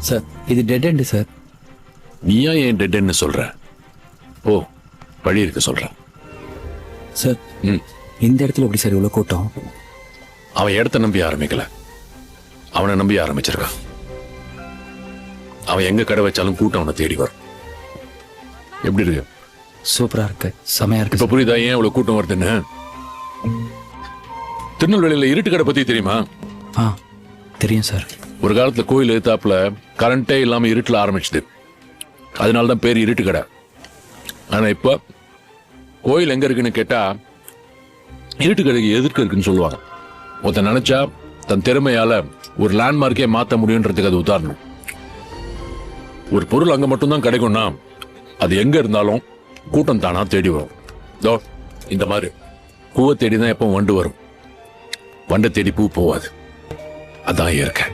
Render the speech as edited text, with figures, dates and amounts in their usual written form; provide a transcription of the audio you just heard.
Sir இது dead end sir. நீயா ஏன் டெட்ன்னு சொல்ற? ஓ, வழி இருக்க சொல்ற. சார் இந்த இடத்துல எப்படி சார் இவ்வளோ கூட்டம்? அவன் இடத்த நம்பி ஆரம்பிக்கல, அவனை நம்பி ஆரம்பிச்சிருக்கான். அவன் எங்க கடை வச்சாலும் கூட்டம் அவனை தேடி வரும். எப்படி இருக்கு? சூப்பரா இருக்கு, செமையா இருக்கு. இப்ப புரியுதா ஏன் இவ்வளவு கூட்டம் வருதுன்னு? திருநெல்வேலியில இருட்டு கடை பத்தி தெரியுமா? ஆ தெரியும் சார். ஒரு காலத்துல கோயில் எதிர்த்தாப்புல கரண்டே இல்லாம இருட்டுல ஆரம்பிச்சுது, அதனாலதான் பேர் இருட்டு கடை. ஆனா இப்ப கோயில் எங்க இருக்குன்னு கேட்டா இருட்டு கடைக்கு எதிர்க்க இருக்குன்னு சொல்லுவாங்க. ஒருத்தன் நினைச்சா தன் திறமையால ஒரு லேண்ட்மார்க்கே மாத்த முடியுன்றதுக்கு அது உதாரணம். ஒரு பொருள் அங்க மட்டும்தான் கிடைக்கும்னா அது எங்க இருந்தாலும் கூட்டம் தானா தேடி வரும். தோ இந்த மாதிரி பூவை தேடிதான் எப்போ வண்டு வரும், வண்டை தேடி பூ போவாது. அதான் இயற்கை.